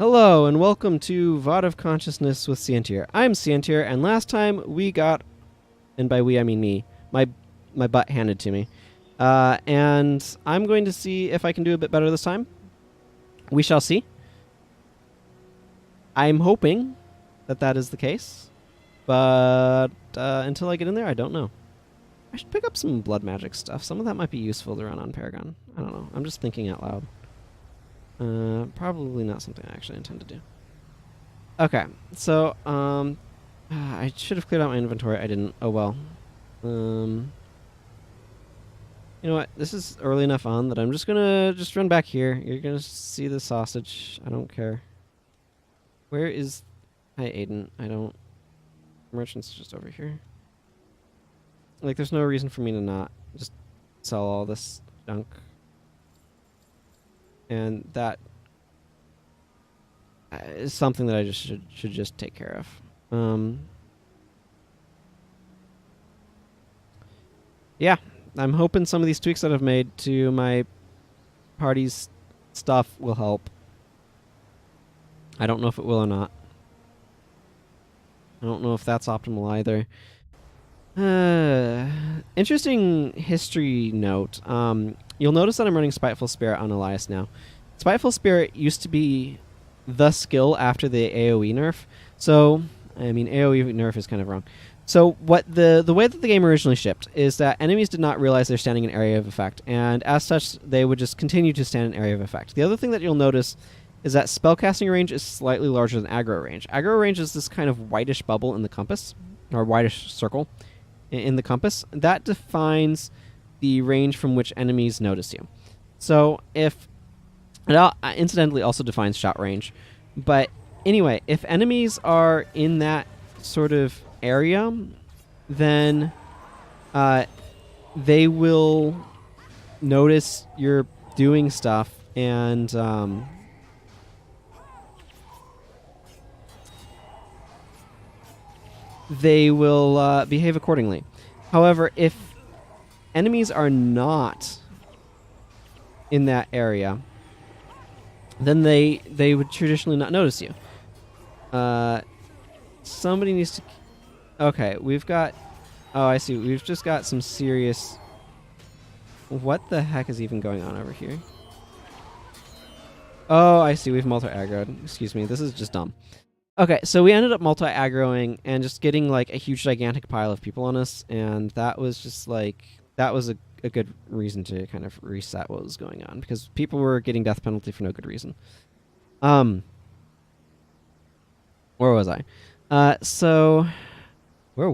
Hello and welcome to VOD of Consciousness with Sientir. I'm Sientir, and last time we got, and by we I mean me, my butt handed to me. And I'm going to see if I can do a bit better this time. We shall see. I'm hoping that that is the case, but until I get in there, I don't know. I should pick up some blood magic stuff. Some of that might be useful to run on Paragon. I don't know. I'm just thinking out loud. Probably not something I actually intend to do. Okay, so, I should have cleared out my inventory. I didn't. Oh well. You know what? This is early enough on that I'm just gonna run back here. You're gonna see the sausage. I don't care. Where is... Hi, Aiden. I don't... Merchant's just over here. Like, there's no reason for me to not just sell all this junk. And that is something that I just should just take care of. Yeah, I'm hoping some of these tweaks that I've made to my party's stuff will help. I don't know if it will or not. I don't know if that's optimal either. Interesting history note. You'll notice that I'm running Spiteful Spirit on Elias now. Spiteful Spirit used to be the skill after the AoE nerf. So, I mean, AoE nerf is kind of wrong. So, what the way that the game originally shipped is that enemies did not realize they're standing in area of effect, and as such, they would just continue to stand in area of effect. The other thing that you'll notice is that spellcasting range is slightly larger than aggro range. Aggro range is this kind of whitish bubble in the compass, or whitish circle in the compass. That defines the range from which enemies notice you. So if... It incidentally also defines shot range. But anyway, if enemies are in that sort of area, then they will notice you're doing stuff and... they will behave accordingly. However, if enemies are not in that area, then they would traditionally not notice you. Somebody needs to... Okay, we've got... Oh, I see. We've just got some serious... What the heck is even going on over here? Oh, I see. We've multi-aggroed. Excuse me. This is just dumb. Okay, so we ended up multi-aggroing and just getting, like, a huge, gigantic pile of people on us, and that was just, like... That was a good reason to kind of reset what was going on, because people were getting death penalty for no good reason. Where was I? So... Where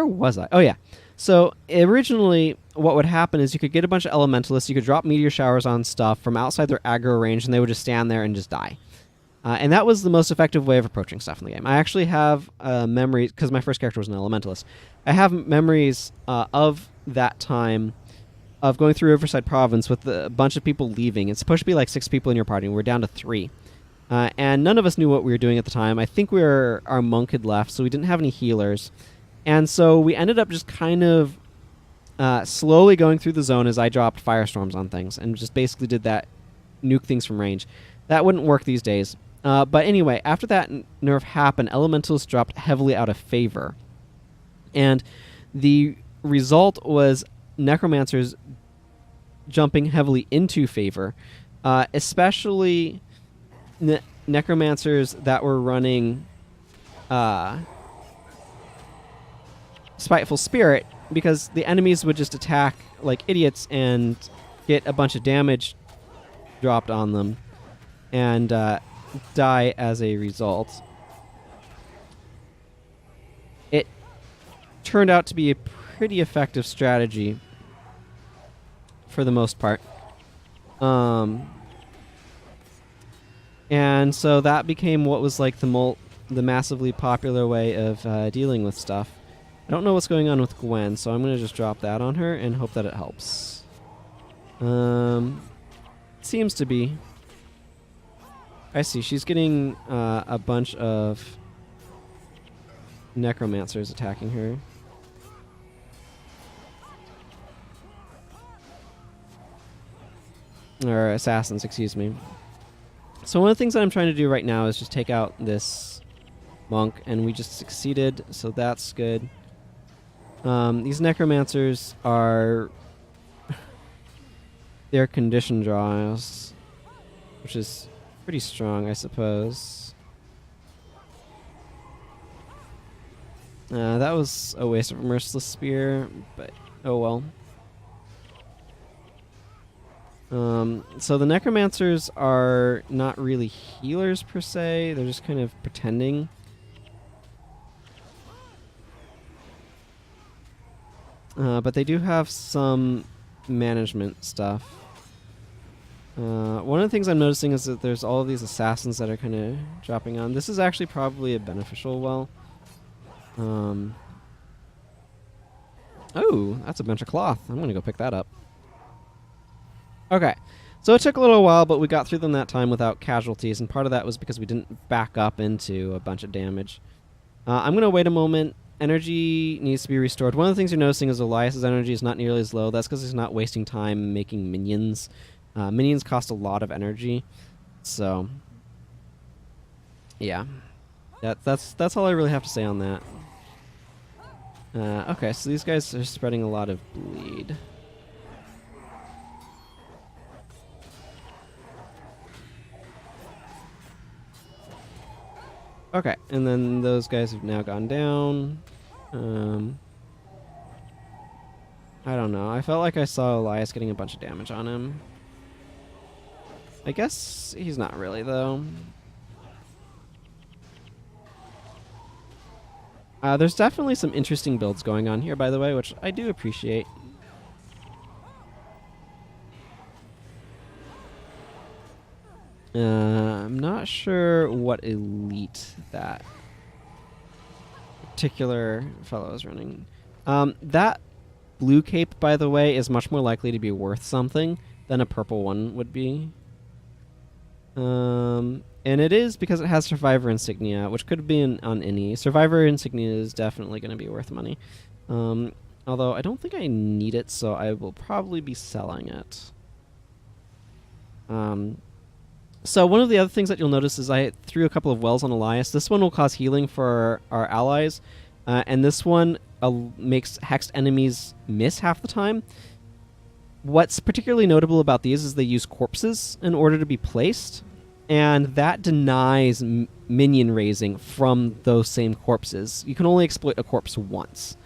was I? Oh, yeah. So, originally, what would happen is you could get a bunch of elementalists, you could drop meteor showers on stuff from outside their aggro range, and they would just stand there and just die. And that was the most effective way of approaching stuff in the game. I actually have memories, because my first character was an elementalist. I have memories of that time of going through Riverside Province with a bunch of people leaving. It's supposed to be like 6 people in your party, and we're down to 3. And none of us knew what we were doing at the time. I think our monk had left, so we didn't have any healers. And so we ended up just kind of slowly going through the zone as I dropped firestorms on things, and just basically did that, nuke things from range. That wouldn't work these days. But anyway, after that nerf happened, elementals dropped heavily out of favor. And the result was necromancers jumping heavily into favor, especially necromancers that were running Spiteful Spirit, because the enemies would just attack like idiots and get a bunch of damage dropped on them and die as a result. It turned out to be a pretty effective strategy for the most part. And so that became what was like the massively popular way of dealing with stuff. I don't know what's going on with Gwen, so I'm going to just drop that on her and hope that it helps. Seems to be. I see. She's getting a bunch of necromancers attacking her. Or assassins, excuse me. So one of the things that I'm trying to do right now is just take out this monk, and we just succeeded, so that's good. These necromancers are they're condition draws, which is pretty strong, I suppose. That was a waste of a merciless spear, but oh well. So the necromancers are not really healers per se, they're just kind of pretending. But they do have some management stuff. One of the things I'm noticing is that there's all of these assassins that are kind of dropping on. This is actually probably a beneficial well. Oh, that's a bunch of cloth. I'm going to go pick that up. Okay. So it took a little while, but we got through them that time without casualties, and part of that was because we didn't back up into a bunch of damage. I'm going to wait a moment. Energy needs to be restored. One of the things you're noticing is Elias's energy is not nearly as low. That's because he's not wasting time making minions. Minions cost a lot of energy. So, yeah. That's all I really have to say on that. Okay, so these guys are spreading a lot of bleed. Okay, and then those guys have now gone down. I don't know. I felt like I saw Elias getting a bunch of damage on him. I guess he's not really, though. There's definitely some interesting builds going on here, by the way, which I do appreciate. I'm not sure what elite that particular fellow is running. That blue cape, by the way, is much more likely to be worth something than a purple one would be. And it is because it has Survivor Insignia, which could be on any. Survivor Insignia is definitely going to be worth money. Although I don't think I need it, so I will probably be selling it. So one of the other things that you'll notice is I threw a couple of wells on Elias. This one will cause healing for our allies, and this one makes hexed enemies miss half the time. What's particularly notable about these is they use corpses in order to be placed, and that denies minion raising from those same corpses. You can only exploit a corpse once,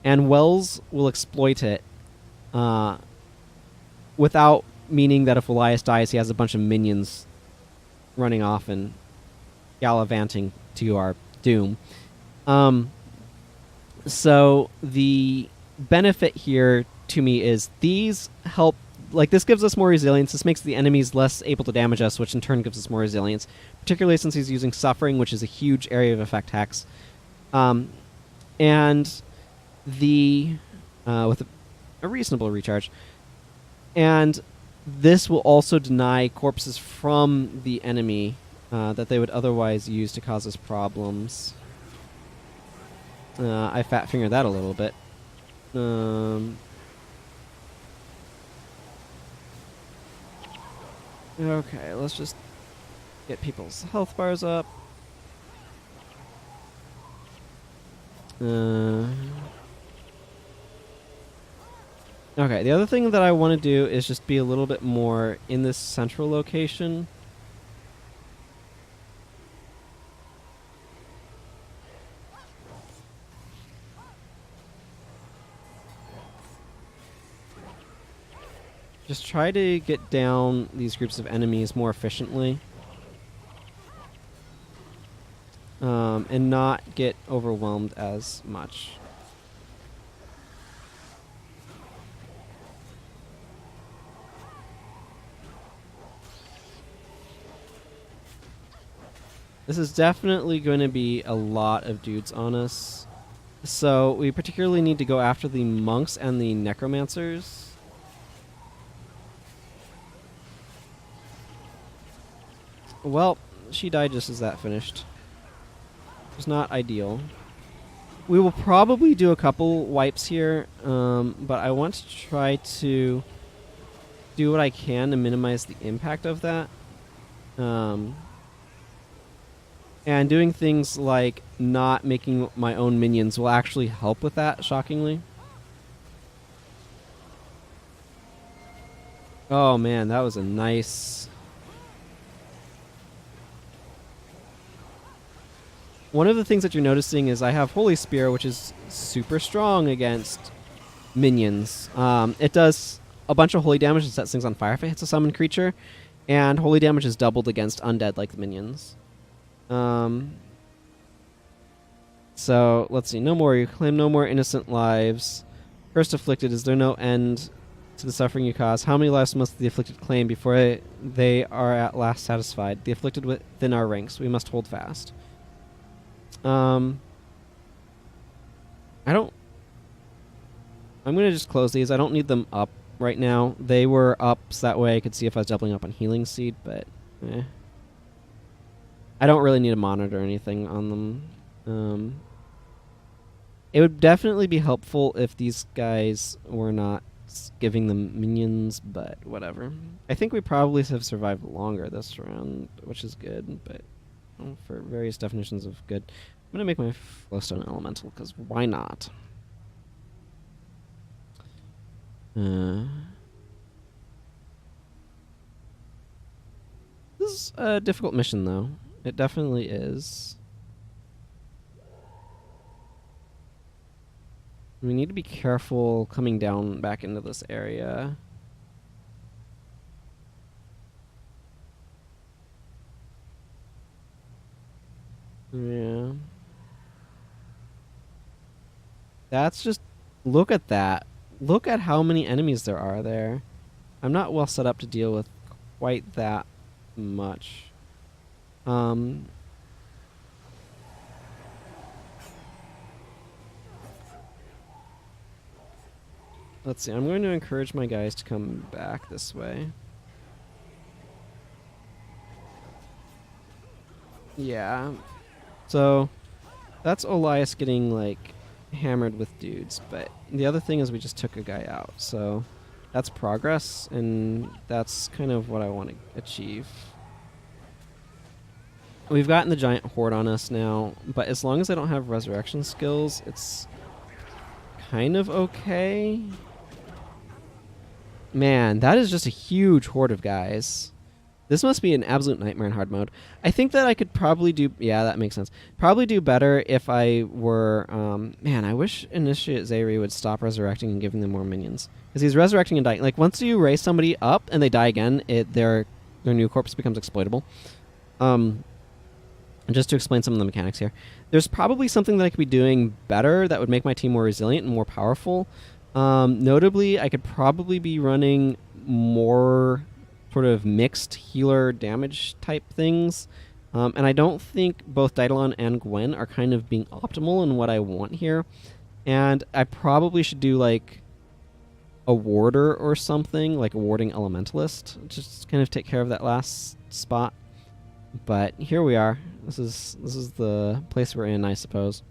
and wells will exploit it without meaning that if Elias dies, he has a bunch of minions running off and gallivanting to our doom. So the benefit here to me is these help, like this gives us more resilience. This makes the enemies less able to damage us, which in turn gives us more resilience, particularly since he's using Suffering, which is a huge area of effect hex. And the with a reasonable recharge. And this will also deny corpses from the enemy that they would otherwise use to cause us problems. I fat-fingered that a little bit. Okay, let's just get people's health bars up. Okay, the other thing that I want to do is just be a little bit more in this central location. Just try to get down these groups of enemies more efficiently. And not get overwhelmed as much. This is definitely going to be a lot of dudes on us. So we particularly need to go after the monks and the necromancers. Well, she died just as that finished. It's not ideal. We will probably do a couple wipes here, but I want to try to do what I can to minimize the impact of that. And doing things like not making my own minions will actually help with that, shockingly. Oh man, that was a nice... One of the things that you're noticing is I have Holy Spear, which is super strong against minions. It does a bunch of holy damage and sets things on fire if it hits a summoned creature, and holy damage is doubled against undead like the minions. So let's see. No more. You claim no more innocent lives. First afflicted. Is there no end to the suffering you cause? How many lives must the afflicted claim before they are at last satisfied? The afflicted within our ranks. We must hold fast. I don't... I'm going to just close these. I don't need them up right now. They were up so that way I could see if I was doubling up on Healing Seed, but I don't really need a monitor or anything on them. It would definitely be helpful if these guys were not giving them minions, but whatever. I think we probably have survived longer this round, which is good, but for various definitions of good. I'm going to make my Flowstone Elemental, because why not? This is a difficult mission, though. It definitely is. We need to be careful coming down back into this area. Yeah. That's just... Look at that. Look at how many enemies there are there. I'm not well set up to deal with quite that much. Let's see. I'm going to encourage my guys to come back this way. Yeah. So, that's Elias getting, like, hammered with dudes. But the other thing is we just took a guy out. So, that's progress, and that's kind of what I want to achieve. We've gotten the giant horde on us now, but as long as I don't have resurrection skills, it's kind of okay. Man, that is just a huge horde of guys. This must be an absolute nightmare in hard mode. I think that I could probably do... Yeah, that makes sense. Probably do better if I were... man, I wish Initiate Zayri would stop resurrecting and giving them more minions. Because he's resurrecting and dying. Like, once you raise somebody up and they die again, their new corpse becomes exploitable. Just to explain some of the mechanics here. There's probably something that I could be doing better that would make my team more resilient and more powerful. Notably, I could probably be running more sort of mixed healer damage type things. And I don't think both Daedalon and Gwen are kind of being optimal in what I want here. And I probably should do like a warder or something, like a warding elementalist, just kind of take care of that last spot. But here we are. This is the place we're in, I suppose.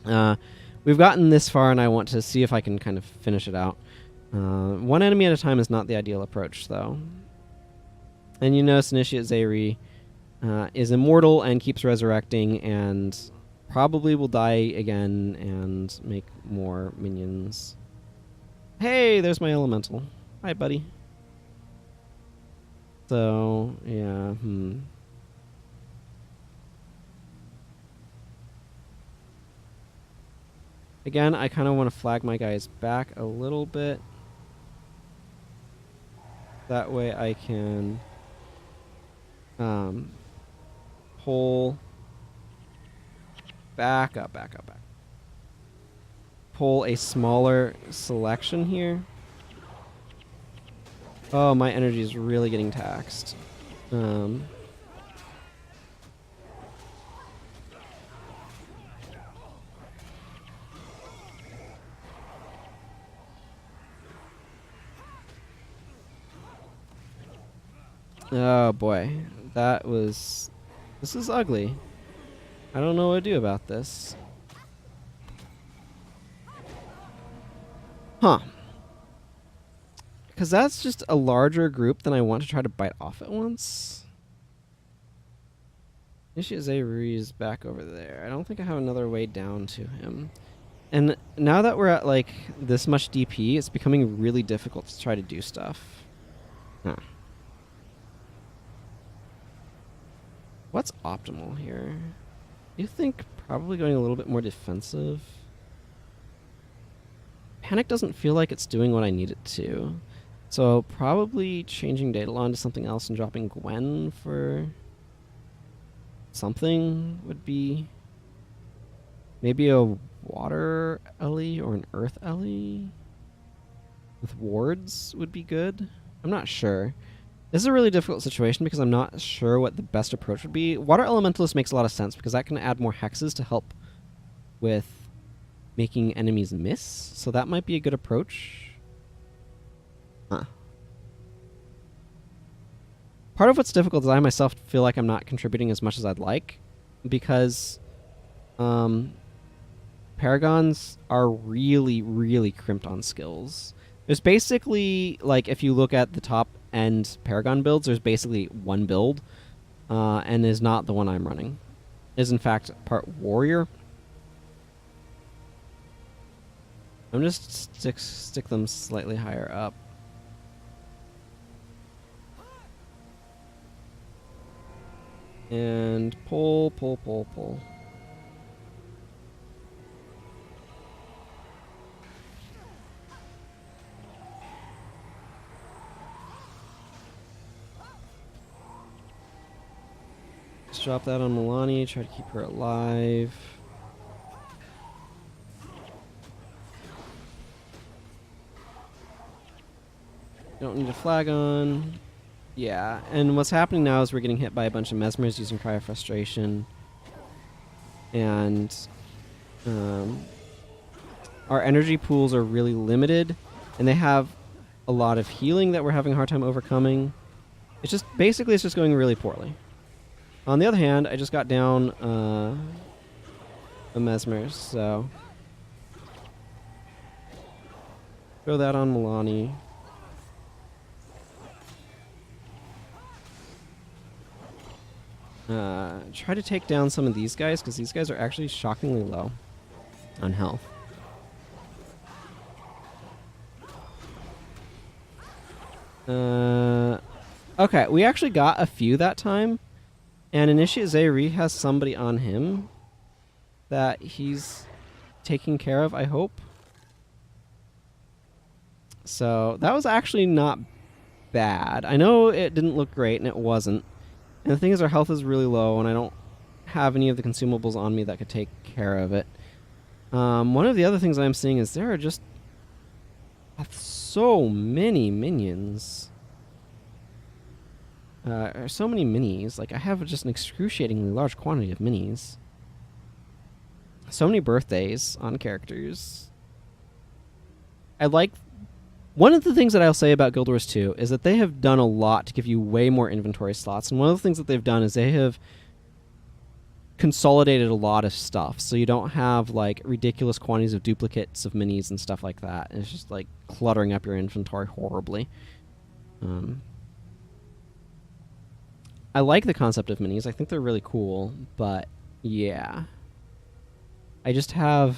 We've gotten this far, and I want to see if I can kind of finish it out. One enemy at a time is not the ideal approach, though. And you notice Initiate Zayri is immortal and keeps resurrecting, and probably will die again and make more minions. Hey, there's my elemental. Hi, buddy. So, yeah, Again, I kind of want to flag my guys back a little bit. That way I can pull back up. Pull a smaller selection here. Oh, my energy is really getting taxed. Oh boy, this is ugly. I don't know what to do about this. Huh. Because that's just a larger group than I want to try to bite off at once. Ishizuru is back over there. I don't think I have another way down to him. And now that we're at, like, this much DP, it's becoming really difficult to try to do stuff. Huh. What's optimal here? You think probably going a little bit more defensive? Panic doesn't feel like it's doing what I need it to. So probably changing Daedalon to something else and dropping Gwen for something would be maybe a water Ellie or an earth Ellie with wards would be good. I'm not sure. This is a really difficult situation because I'm not sure what the best approach would be. Water Elementalist makes a lot of sense because that can add more hexes to help with making enemies miss. So that might be a good approach. Huh. Part of what's difficult is I myself feel like I'm not contributing as much as I'd like because Paragons are really, really crimped on skills. There's basically, like, if you look at the top end Paragon builds, there's basically one build, and is not the one I'm running. Is in fact part warrior. I'm just stick them slightly higher up. And pull. Just drop that on Milani, try to keep her alive. Don't need a flag on. Yeah, and what's happening now is we're getting hit by a bunch of Mesmers using Cry of Frustration. And our energy pools are really limited, and they have a lot of healing that we're having a hard time overcoming. It's just, basically it's just going really poorly. On the other hand, I just got down a Mesmers, so throw that on Milani. Try to take down some of these guys, because these guys are actually shockingly low on health. Okay, we actually got a few that time, and Initiate Zayri has somebody on him that he's taking care of, I hope. So that was actually not bad. I know it didn't look great, and it wasn't. And the thing is, our health is really low, and I don't have any of the consumables on me that could take care of it. One of the other things I'm seeing is there are just so many minions. So many minis. Like, I have just an excruciatingly large quantity of minis. So many birthdays on characters. One of the things that I'll say about Guild Wars 2 is that they have done a lot to give you way more inventory slots. And one of the things that they've done is they have consolidated a lot of stuff. So you don't have, like, ridiculous quantities of duplicates of minis and stuff like that. It's just, like, cluttering up your inventory horribly. I like the concept of minis. I think they're really cool. But, yeah. I just have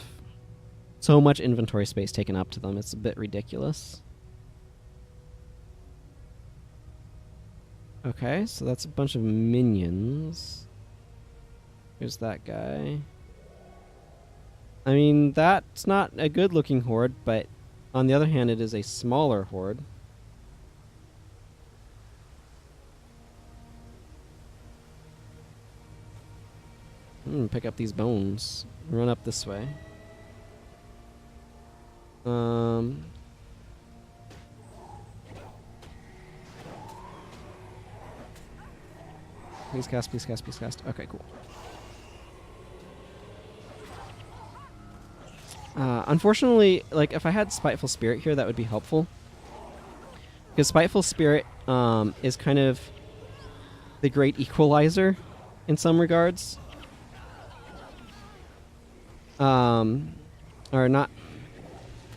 so much inventory space taken up to them. It's a bit ridiculous. Okay, so that's a bunch of minions. Here's that guy. I mean, that's not a good-looking horde, but on the other hand, it is a smaller horde. Pick up these bones. Run up this way. Please cast, please cast, please cast. Okay, cool. Unfortunately, like, if I had Spiteful Spirit here, that would be helpful. Because Spiteful Spirit is kind of the great equalizer in some regards. Or not...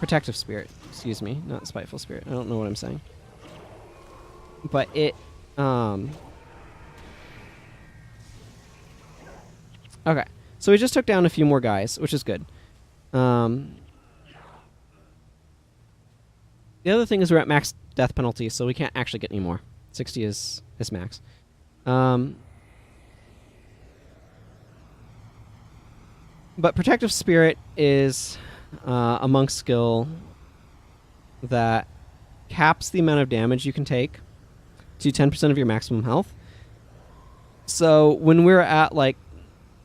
Protective Spirit, excuse me, not Spiteful Spirit. I don't know what I'm saying. but it okay. So we just took down a few more guys, which is good. The other thing is we're at max death penalty, so we can't actually get any more. 60 is max. But Protective Spirit is a monk skill that caps the amount of damage you can take to 10% of your maximum health. So when we're at, like,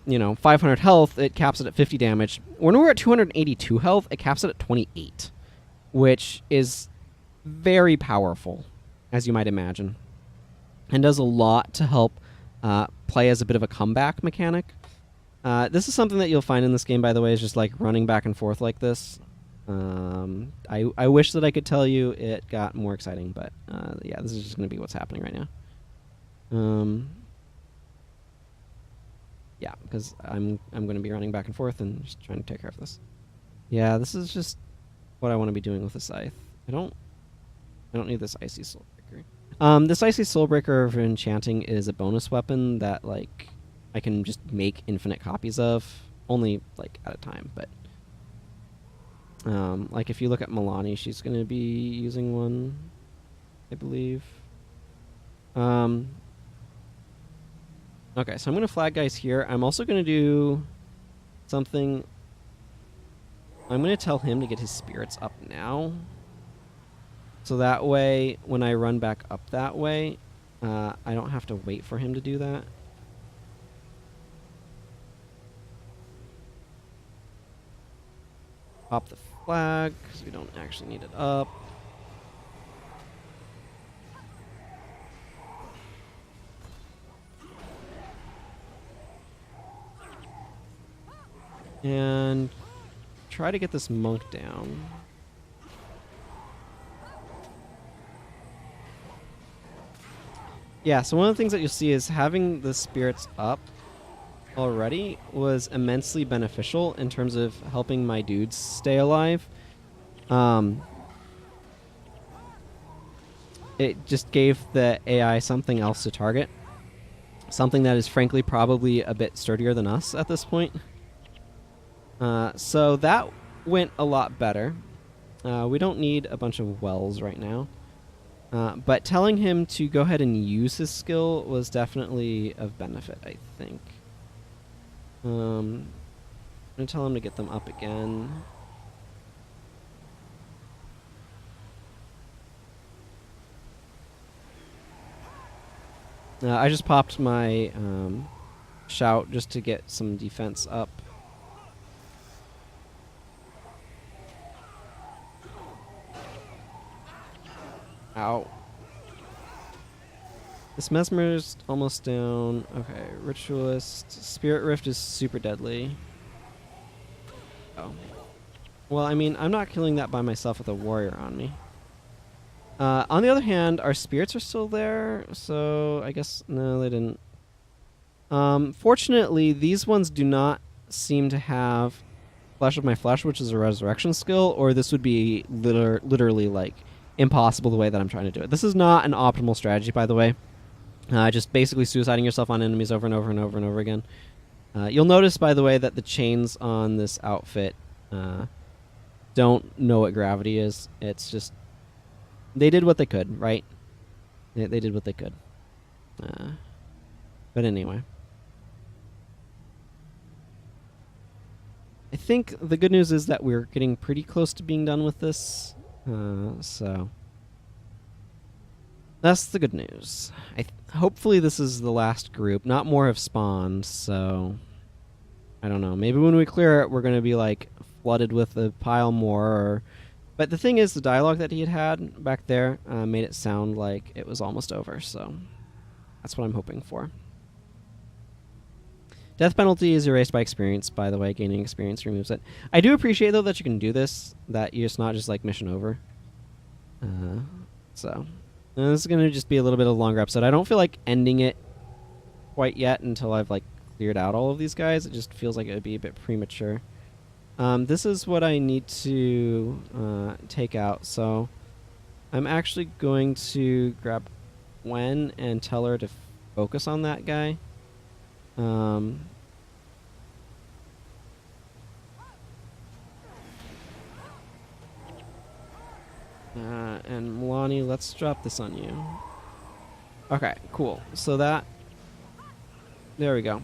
500 health, it caps it at 50 damage. When we're at 282 health, it caps it at 28, which is very powerful, as you might imagine, and does a lot to help play as a bit of a comeback mechanic. This is something that you'll find in this game, by the way, is just like running back and forth like this. I wish that I could tell you it got more exciting, but yeah, this is just going to be what's happening right now. Yeah, because I'm going to be running back and forth and just trying to take care of this. Yeah, this is just what I want to be doing with the scythe. I don't need this icy soul breaker. This icy soul breaker for enchanting is a bonus weapon that, like, I can just make infinite copies of, only, like, at a time, but like, if you look at Milani, she's going to be using one, I believe. Okay, so I'm going to flag guys here. I'm also going to do something. I'm going to tell him to get his spirits up now. So that way, when I run back up that way, I don't have to wait for him to do that. Pop the flag, because we don't actually need it up. And try to get this monk down. Yeah, so one of the things that you'll see is having the spirits up already was immensely beneficial in terms of helping my dudes stay alive. It just gave the AI something else to target. Something that is frankly probably a bit sturdier than us at this point. So that went a lot better. We don't need a bunch of wells right now. But telling him to go ahead and use his skill was definitely of benefit, I think. I'm going to tell him to get them up again. I just popped my shout just to get some defense up. Ow. This Mesmer's almost down. Okay, Ritualist. Spirit Rift is super deadly. Oh. Well, I mean, I'm not killing that by myself with a warrior on me. On the other hand, our spirits are still there, so I guess... No, they didn't. Fortunately, these ones do not seem to have Flesh of My Flesh, which is a resurrection skill, or this would be literally, like, impossible the way that I'm trying to do it. This is not an optimal strategy, by the way. Just basically suiciding yourself on enemies over and over and over and over again. You'll notice, by the way, that the chains on this outfit don't know what gravity is. It's just... They did what they could, right? They did what they could. But anyway. I think the good news is that we're getting pretty close to being done with this. So that's the good news. Hopefully this is the last group. Not more have spawned, so I don't know. Maybe when we clear it, we're going to be like flooded with a pile more. But the thing is, the dialogue that he had back there made it sound like it was almost over. So that's what I'm hoping for. Death penalty is erased by experience, by the way. Gaining experience removes it. I do appreciate, though, that you can do this, that it's not just, like, mission over. So this is going to just be a little bit of a longer episode. I don't feel like ending it quite yet until I've, like, cleared out all of these guys. It just feels like it would be a bit premature. This is what I need to take out. So I'm actually going to grab Gwen and tell her to focus on that guy. And Milani, let's drop this on you. Okay, cool. So that... There we go.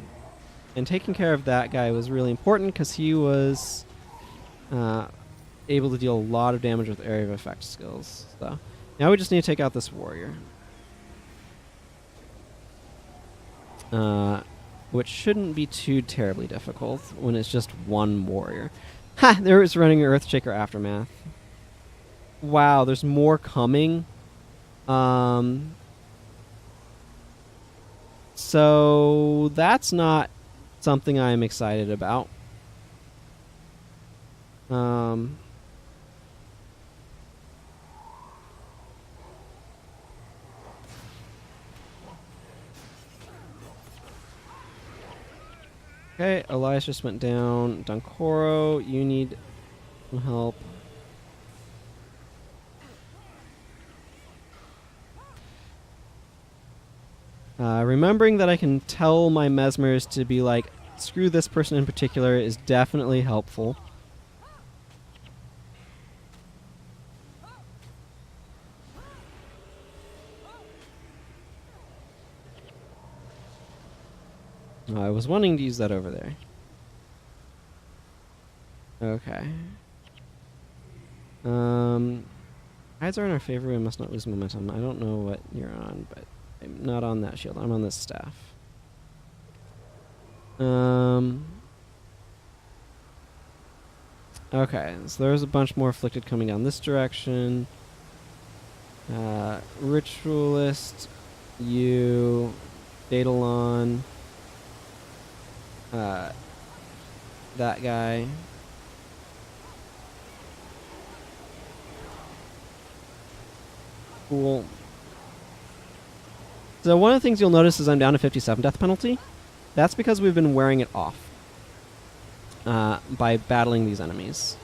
And taking care of that guy was really important because he was able to deal a lot of damage with area of effect skills. So now we just need to take out this warrior. Which shouldn't be too terribly difficult when it's just one warrior. Ha! There it's running Earthshaker Aftermath. Wow, there's more coming. So that's not something I'm excited about. Okay, Elias just went down. Dunkoro, you need some help. Remembering that I can tell my mesmers to be like, screw this person in particular is definitely helpful. I was wanting to use that over there. Okay. Hides are in our favor, we must not lose momentum. I don't know what you're on, but I'm not on that shield. I'm on this staff. Okay, so there's a bunch more afflicted coming down this direction. Ritualist, you, Daedalon, that guy. Cool. So one of the things you'll notice is I'm down to 57 death penalty. That's because we've been wearing it off by battling these enemies.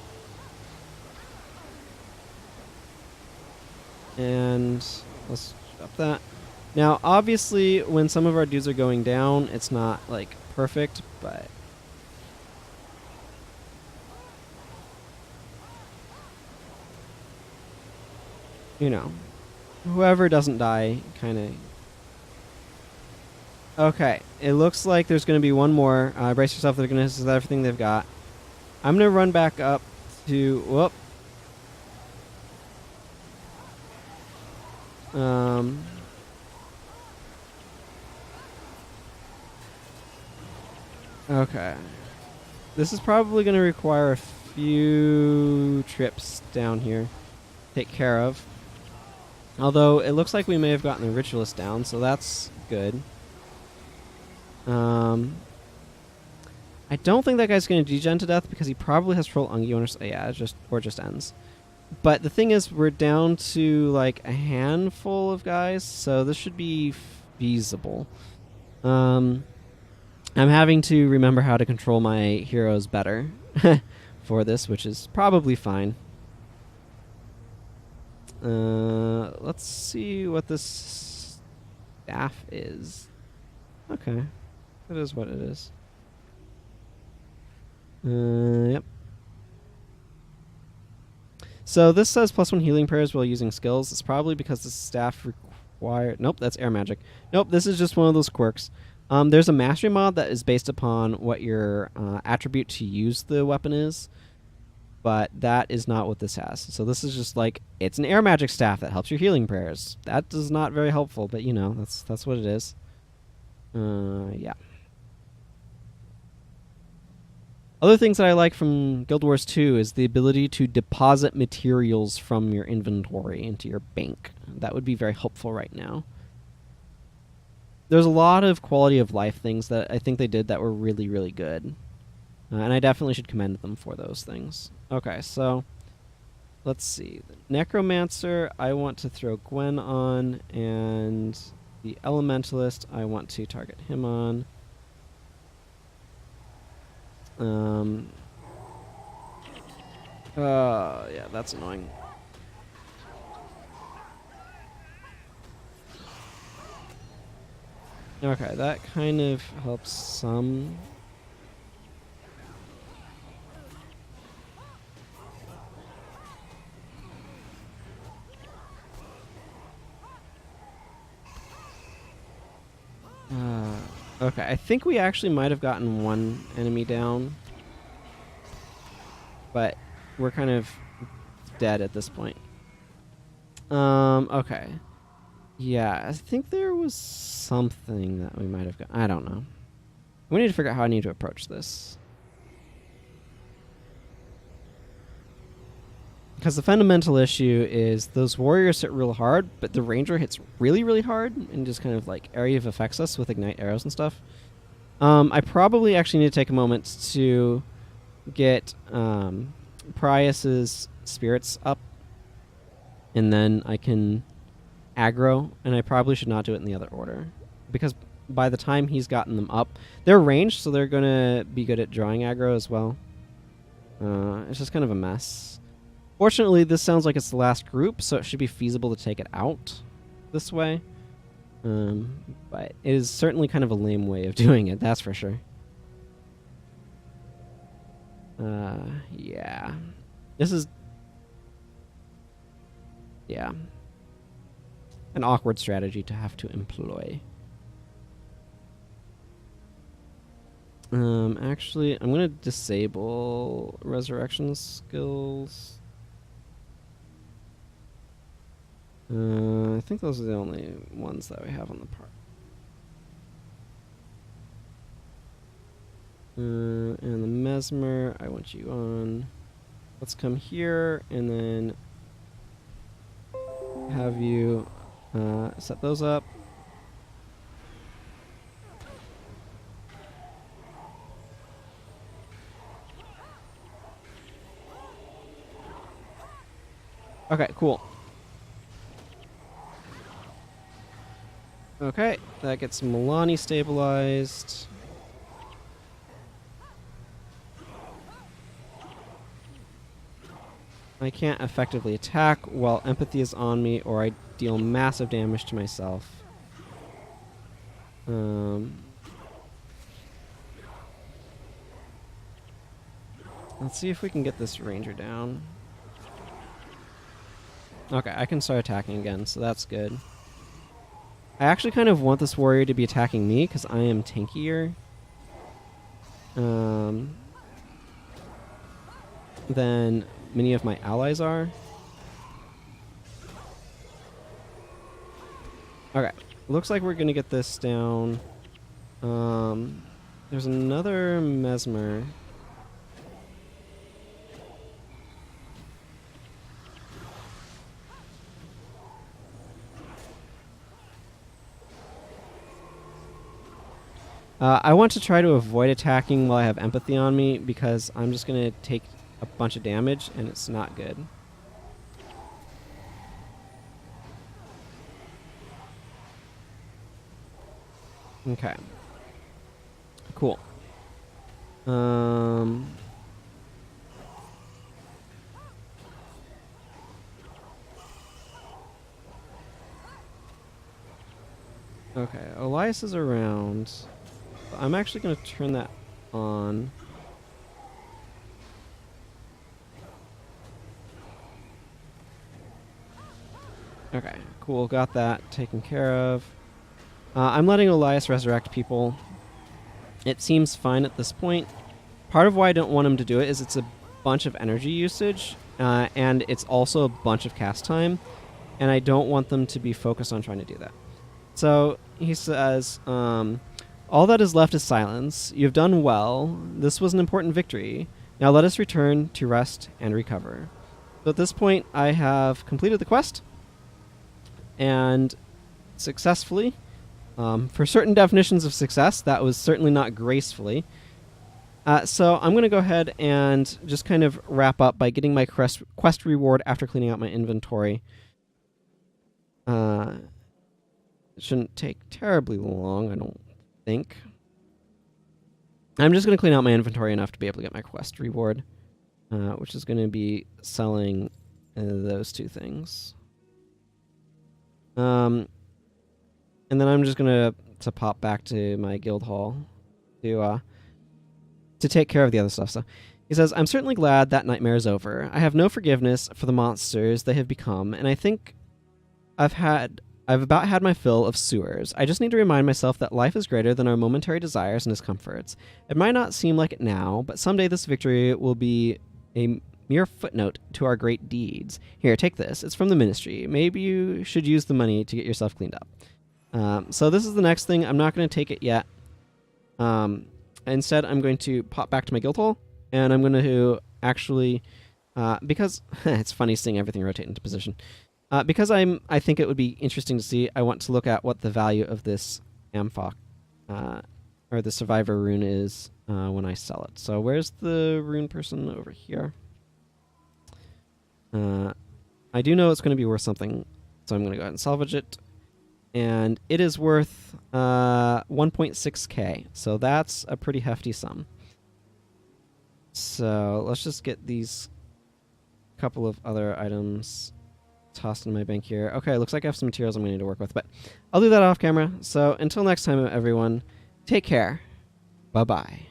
And let's drop that. Now, obviously, when some of our dudes are going down, it's not, like, perfect, but... You know. Whoever doesn't die, kind of... Okay, it looks like there's going to be one more. Brace yourself, they're going to use everything they've got. I'm going to run back up to... Whoop. Okay. This is probably going to require a few trips down here to take care of. Although, it looks like we may have gotten the Ritualist down, so that's good. I don't think that guy's going to degen to death because he probably has Troll Ungi or just ends. But the thing is, we're down to like a handful of guys, so this should be feasible. I'm having to remember how to control my heroes better for this, which is probably fine. Let's see what this staff is. Okay. It is what it is. Yep. So this says +1 healing prayers while using skills. It's probably because the staff require... Nope, that's air magic. Nope, this is just one of those quirks. There's a mastery mod that is based upon what your attribute to use the weapon is. But that is not what this has. So this is just like, it's an air magic staff that helps your healing prayers. That is not very helpful, but you know, that's what it is. Yeah. Other things that I like from Guild Wars 2 is the ability to deposit materials from your inventory into your bank. That would be very helpful right now. There's a lot of quality of life things that I think they did that were really, really good. And I definitely should commend them for those things. Okay, so let's see. The Necromancer, I want to throw Gwen on, and the Elementalist, I want to target him on. Yeah, that's annoying. Okay, that kind of helps some. Okay, I think we actually might have gotten one enemy down, but we're kind of dead at this point. Okay. Yeah, I think there was something that we might have got. I don't know. We need to figure out how I need to approach this. Because the fundamental issue is those warriors hit real hard, but the ranger hits really, really hard and just kind of like area of effects us with ignite arrows and stuff. I probably actually need to take a moment to get Prius's spirits up, and then I can aggro, and I probably should not do it in the other order, because by the time he's gotten them up, they're ranged, so they're going to be good at drawing aggro as well. It's just kind of a mess. Fortunately, this sounds like it's the last group, so it should be feasible to take it out this way. But it is certainly kind of a lame way of doing it, that's for sure. Yeah. This is... Yeah. An awkward strategy to have to employ. Actually, I'm going to disable resurrection skills. I think those are the only ones that we have on the part. And the mesmer, I want you on. Let's come here and then have you set those up. Okay, cool. Okay, that gets Milani stabilized. I can't effectively attack while empathy is on me, or I deal massive damage to myself. Let's see if we can get this ranger down. Okay, I can start attacking again, so that's good. I actually kind of want this warrior to be attacking me because I am tankier than many of my allies are. Okay, looks like we're gonna get this down. There's another mesmer. I want to try to avoid attacking while I have empathy on me, because I'm just going to take a bunch of damage, and it's not good. Okay. Cool. Okay, Elias is around. I'm actually going to turn that on. Okay, cool. Got that taken care of. I'm letting Elias resurrect people. It seems fine at this point. Part of why I don't want him to do it is it's a bunch of energy usage, and it's also a bunch of cast time, and I don't want them to be focused on trying to do that. So he says, all that is left is silence. You've done well. This was an important victory. Now let us return to rest and recover. So at this point, I have completed the quest, and successfully. For certain definitions of success, that was certainly not gracefully. So I'm going to go ahead and just kind of wrap up by getting my quest reward after cleaning out my inventory. It shouldn't take terribly long, I don't think. I'm just going to clean out my inventory enough to be able to get my quest reward, which is going to be selling those two things. And then I'm just going to to pop back to my guild hall to take care of the other stuff. So he says, I'm certainly glad that nightmare is over. I have no forgiveness for the monsters they have become, and I think I've about had my fill of sewers. I just need to remind myself that life is greater than our momentary desires and its comforts. It might not seem like it now, but someday this victory will be a mere footnote to our great deeds. Here, take this. It's from the ministry. Maybe you should use the money to get yourself cleaned up. So this is the next thing. I'm not going to take it yet. Instead, I'm going to pop back to my guild hall, and I'm going to actually, because it's funny seeing everything rotate into position. Because I think it would be interesting to see, I want to look at what the value of this Amphok, or the Survivor rune is when I sell it. So where's the rune person? Over here. I do know it's going to be worth something, so I'm going to go ahead and salvage it. And it is worth 1.6k, so that's a pretty hefty sum. So let's just get these couple of other items tossed in my bank here. Okay, looks like I have some materials I'm going to need to work with, but I'll do that off camera. So until next time, everyone, take care. Bye-bye.